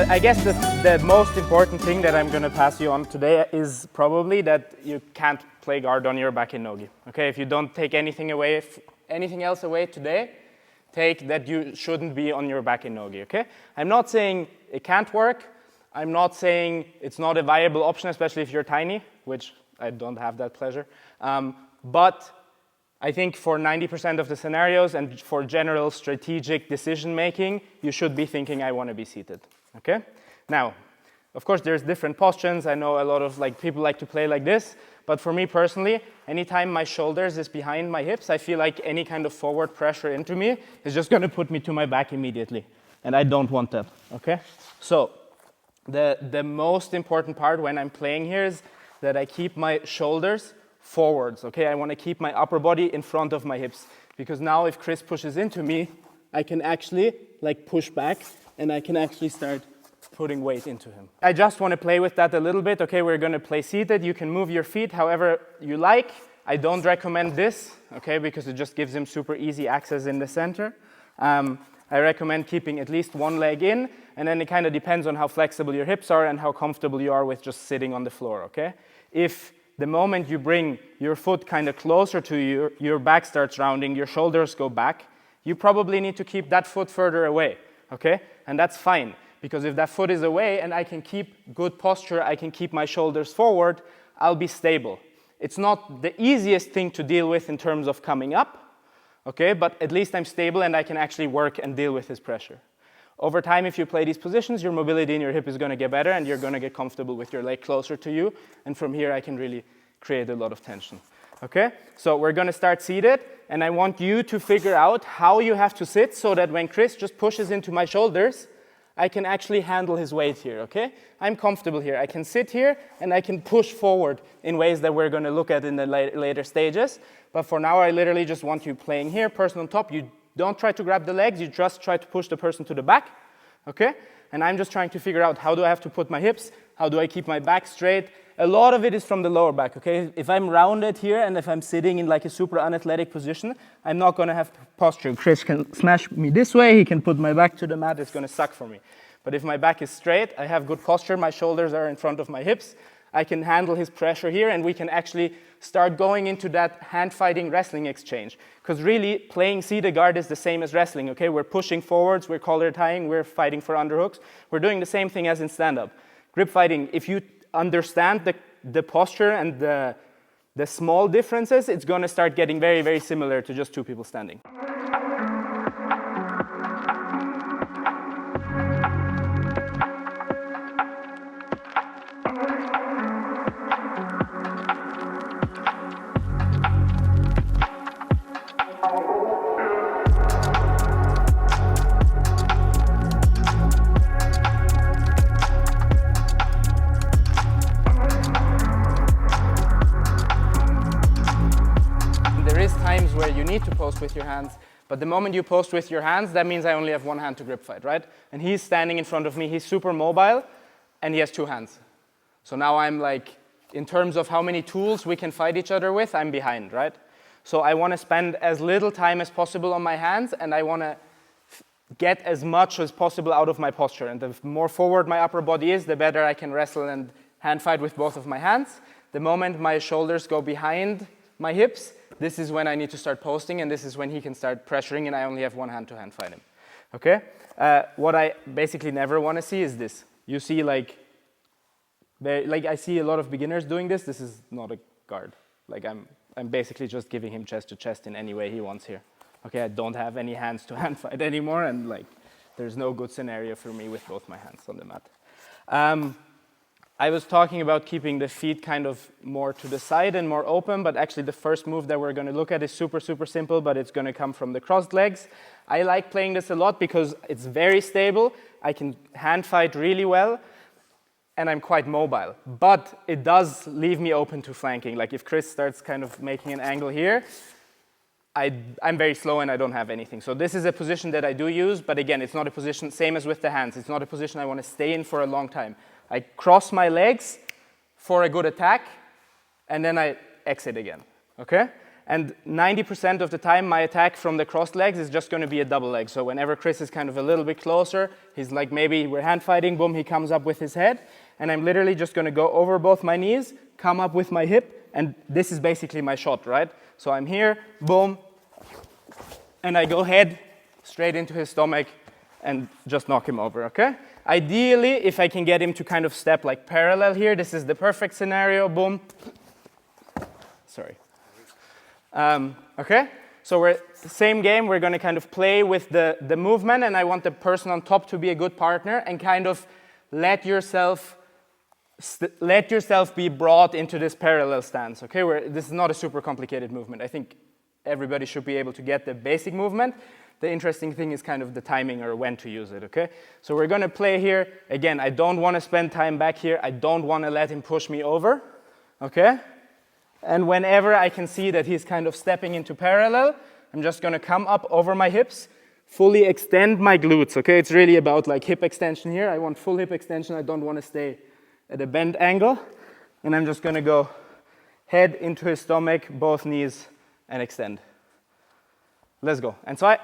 I guess the most important thing that I'm going to pass you on today is probably that you can't play guard on your back in nogi. Okay, if you don't take anything else away today, take that you shouldn't be on your back in nogi. Okay, I'm not saying it can't work. I'm not saying it's not a viable option, especially if you're tiny, which I don't have that pleasure. But I think for 90% of the scenarios and for general strategic decision making, you should be thinking, I want to be seated. Okay? Now, of course, there's different postures. I know a lot of people like to play like this, but for me personally, anytime my shoulders is behind my hips, I feel like any kind of forward pressure into me is just going to put me to my back immediately, and I don't want that. Okay? So the most important part when I'm playing here is that I keep my shoulders forwards. Okay? I want to keep my upper body in front of my hips, because now if Chris pushes into me, I can actually push back, and I can actually start putting weight into him. I just want to play with that a little bit. Okay, we're going to play seated. You can move your feet however you like. I don't recommend this, okay, because it just gives him super easy access in the center. I recommend keeping at least one leg in, and then it kind of depends on how flexible your hips are and how comfortable you are with just sitting on the floor, okay? If the moment you bring your foot kind of closer to your back starts rounding, your shoulders go back, you probably need to keep that foot further away, okay? And that's fine, because if that foot is away and I can keep good posture, I can keep my shoulders forward, I'll be stable. It's not the easiest thing to deal with in terms of coming up, okay? But at least I'm stable and I can actually work and deal with his pressure. Over time, if you play these positions, your mobility in your hip is going to get better and you're going to get comfortable with your leg closer to you. And from here, I can really create a lot of tension. Okay? So we're going to start seated, and I want you to figure out how you have to sit so that when Chris just pushes into my shoulders, I can actually handle his weight here, okay? I'm comfortable here. I can sit here, and I can push forward in ways that we're going to look at in the later stages. But for now, I literally just want you playing here, person on top. You don't try to grab the legs. You just try to push the person to the back, okay? And I'm just trying to figure out, how do I have to put my hips? How do I keep my back straight? A lot of it is from the lower back, okay? If I'm rounded here and if I'm sitting in a super unathletic position, I'm not going to have posture. Chris can smash me this way. He can put my back to the mat. It's going to suck for me. But if my back is straight, I have good posture. My shoulders are in front of my hips. I can handle his pressure here, and we can actually start going into that hand-fighting wrestling exchange. Because really, playing seated guard is the same as wrestling, okay? We're pushing forwards, we're collar tying, we're fighting for underhooks. We're doing the same thing as in stand-up. Grip fighting, if you understand the posture and the small differences, it's going to start getting very, very similar to just two people standing. Where you need to post with your hands, but the moment you post with your hands, that means I only have one hand to grip fight, right? And he's standing in front of me, he's super mobile, and he has two hands. So now I'm in terms of how many tools we can fight each other with, I'm behind, right? So I want to spend as little time as possible on my hands, and I want to get as much as possible out of my posture. And the more forward my upper body is, the better I can wrestle and hand fight with both of my hands. The moment my shoulders go behind my hips, this is when I need to start posting, and this is when he can start pressuring, and I only have one hand to hand fight him. Okay? What I basically never want to see is this. You see, I see a lot of beginners doing this. This is not a guard. I'm basically just giving him chest to chest in any way he wants here. Okay? I don't have any hands to hand fight anymore, and there's no good scenario for me with both my hands on the mat. I was talking about keeping the feet kind of more to the side and more open, but actually the first move that we're going to look at is super, super simple, but it's going to come from the crossed legs. I like playing this a lot because it's very stable. I can hand fight really well, and I'm quite mobile. But it does leave me open to flanking. If Chris starts kind of making an angle here, I'm very slow and I don't have anything. So this is a position that I do use, but again, it's not a position, same as with the hands. It's not a position I want to stay in for a long time. I cross my legs for a good attack, and then I exit again, okay? And 90% of the time, my attack from the crossed legs is just going to be a double leg. So whenever Chris is kind of a little bit closer, he's like, maybe we're hand fighting, boom, he comes up with his head. And I'm literally just going to go over both my knees, come up with my hip, and this is basically my shot, right? So I'm here, boom, and I go head straight into his stomach and just knock him over, okay? Ideally, if I can get him to kind of step like parallel here, this is the perfect scenario, boom. Sorry. Okay, so we're same game, we're going to kind of play with the movement, and I want the person on top to be a good partner and kind of let yourself be brought into this parallel stance, okay? This is not a super complicated movement. I think everybody should be able to get the basic movement. The interesting thing is kind of the timing or when to use it, okay? So we're going to play here. Again, I don't want to spend time back here. I don't want to let him push me over, okay? And whenever I can see that he's kind of stepping into parallel, I'm just going to come up over my hips, fully extend my glutes, okay? It's really about like hip extension here. I want full hip extension. I don't want to stay at a bend angle. And I'm just going to go head into his stomach, both knees, and extend. Let's go. And so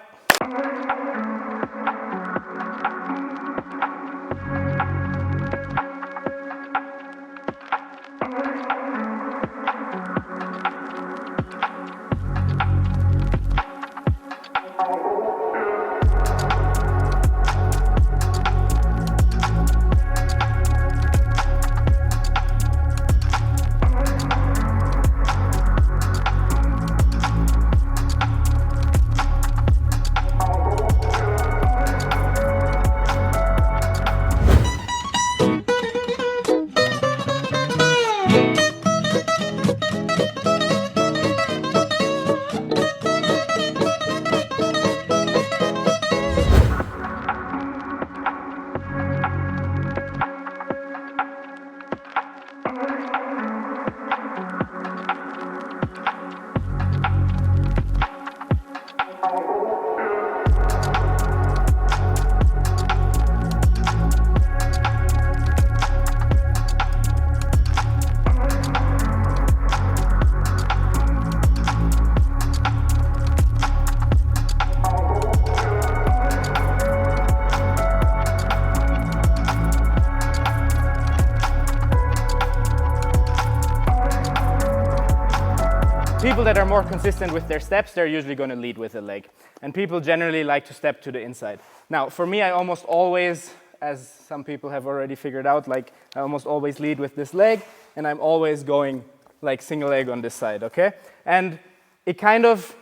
people that are more consistent with their steps, they're usually going to lead with a leg. And people generally like to step to the inside. Now, for me, I almost always, as some people have already figured out, like I almost always lead with this leg, and I'm always going like single leg on this side, okay? And it kind of,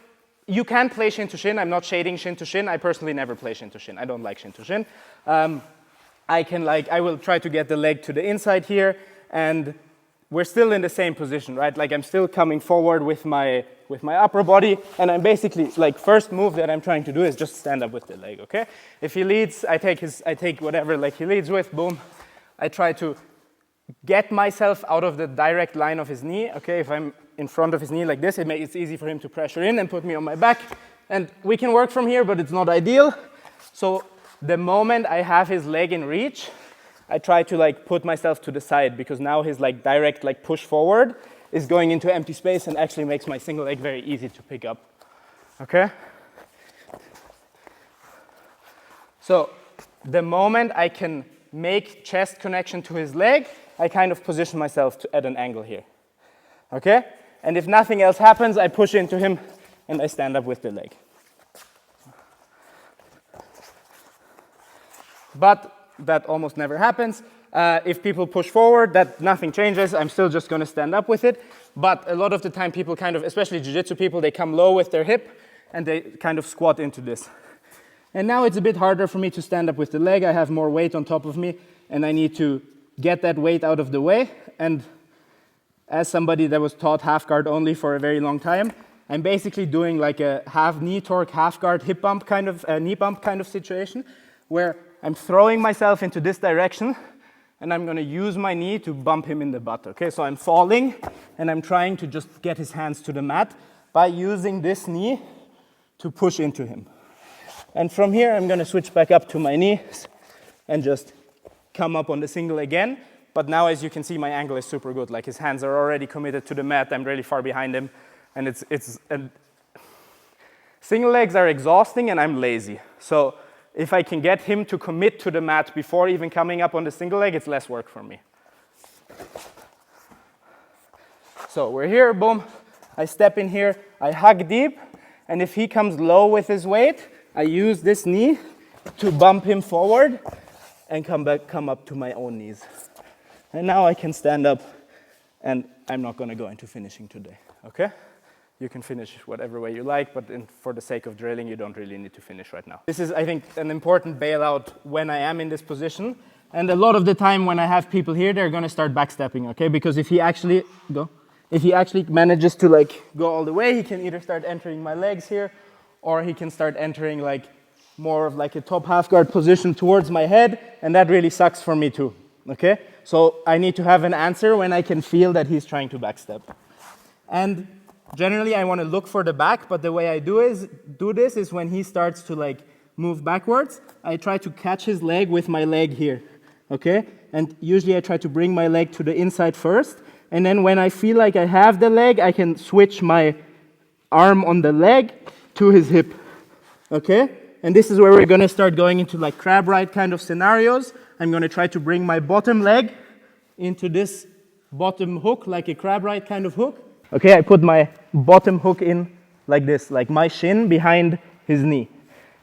you can play shin to shin. I'm not shading shin to shin. I personally never play shin to shin. I don't like shin to shin. I will try to get the leg to the inside here, and we're still in the same position, right? Like I'm still coming forward with my upper body, and I'm basically, like, first move that I'm trying to do is just stand up with the leg, okay? If he leads, I take whatever leg he leads with, boom. I try to get myself out of the direct line of his knee, okay? If I'm in front of his knee like this, it's easy for him to pressure in and put me on my back. And we can work from here, but it's not ideal. So the moment I have his leg in reach, I try to like put myself to the side, because now his like direct like push forward is going into empty space and actually makes my single leg very easy to pick up, okay? So the moment I can make chest connection to his leg, I kind of position myself at an angle here, okay? And if nothing else happens, I push into him and I stand up with the leg. But that almost never happens. If people push forward, that nothing changes. I'm still just going to stand up with it. But a lot of the time people kind of, especially jiu-jitsu people, they come low with their hip and they kind of squat into this. And now it's a bit harder for me to stand up with the leg. I have more weight on top of me and I need to get that weight out of the way. And as somebody that was taught half guard only for a very long time, I'm basically doing like a half knee torque, half guard, hip bump kind of, knee bump kind of situation, where I'm throwing myself into this direction and I'm going to use my knee to bump him in the butt, okay? So I'm falling and I'm trying to just get his hands to the mat by using this knee to push into him. And from here, I'm going to switch back up to my knees and just come up on the single again. But now, as you can see, my angle is super good. Like his hands are already committed to the mat. I'm really far behind him. And single legs are exhausting and I'm lazy. So if I can get him to commit to the mat before even coming up on the single leg, it's less work for me. So we're here, boom. I step in here, I hug deep, and if he comes low with his weight, I use this knee to bump him forward and come up to my own knees. And now I can stand up, and I'm not going to go into finishing today, okay? You can finish whatever way you like, but for the sake of drilling, you don't really need to finish right now. This is, I think, an important bailout when I am in this position. And a lot of the time when I have people here, they're going to start backstepping, okay? Because if he actually manages to like go all the way, he can either start entering my legs here, or he can start entering like more of like a top half guard position towards my head, and that really sucks for me too, okay? So I need to have an answer when I can feel that he's trying to backstep. And generally, I want to look for the back, but the way I do this is when he starts to like move backwards, I try to catch his leg with my leg here, okay? And usually I try to bring my leg to the inside first, and then when I feel like I have the leg, I can switch my arm on the leg to his hip, okay? And this is where we're going to start going into like crab ride kind of scenarios. I'm going to try to bring my bottom leg into this bottom hook, like a crab ride kind of hook. Okay, I put my bottom hook in like this, like my shin behind his knee.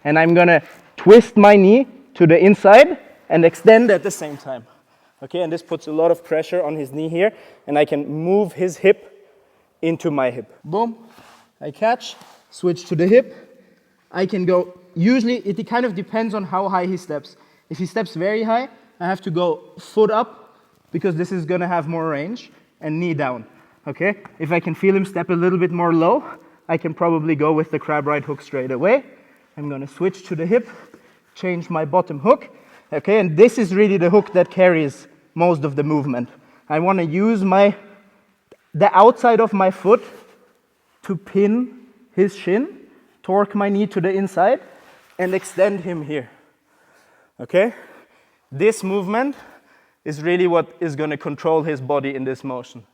And I'm gonna twist my knee to the inside and extend at the same time. Okay, and this puts a lot of pressure on his knee here, and I can move his hip into my hip. Boom, I catch, switch to the hip. I can go, usually it kind of depends on how high he steps. If he steps very high, I have to go foot up because this is gonna have more range, and knee down. Okay, if I can feel him step a little bit more low, I can probably go with the crab ride hook straight away. I'm going to switch to the hip, change my bottom hook. Okay, and this is really the hook that carries most of the movement. I want to use the outside of my foot to pin his shin, torque my knee to the inside, and extend him here. Okay, this movement is really what is going to control his body in this motion.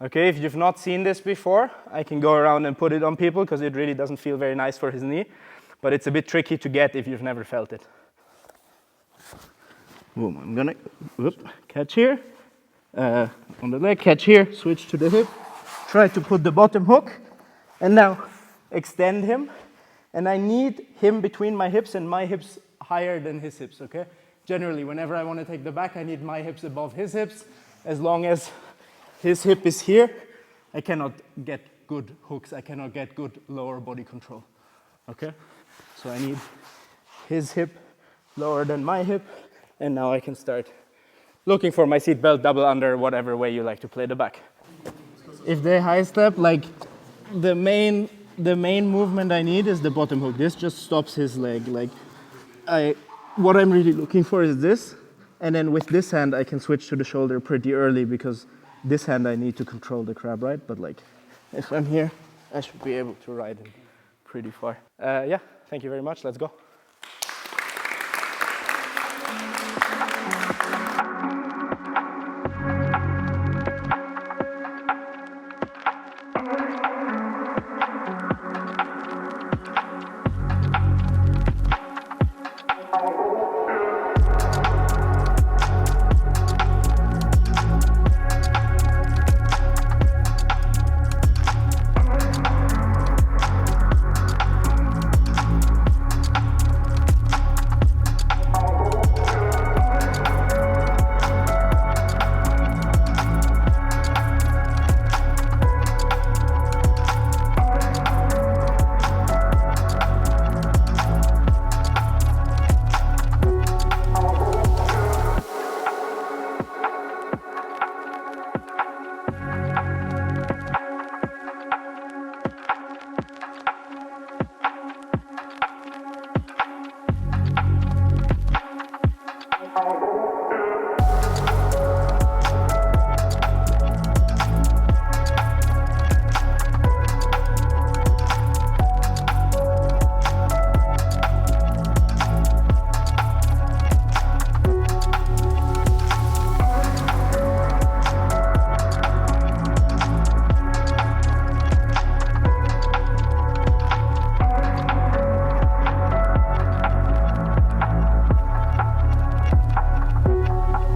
Okay, if you've not seen this before, I can go around and put it on people because it really doesn't feel very nice for his knee, but it's a bit tricky to get if you've never felt it. Boom, I'm gonna catch here, on the leg, catch here, switch to the hip, try to put the bottom hook, and now extend him, and I need him between my hips and my hips higher than his hips, okay? Generally, whenever I want to take the back, I need my hips above his hips. As long as his hip is here, I cannot get good hooks, I cannot get good lower body control, okay? So I need his hip lower than my hip, and now I can start looking for my seatbelt, double under, whatever way you like to play the back. If they high step, like the main movement I need is the bottom hook. This just stops his leg. Like what I'm really looking for is this, and then with this hand I can switch to the shoulder pretty early because this hand I need to control the crab ride, but like if I'm here, I should be able to ride him pretty far. Yeah, thank you very much. Let's go.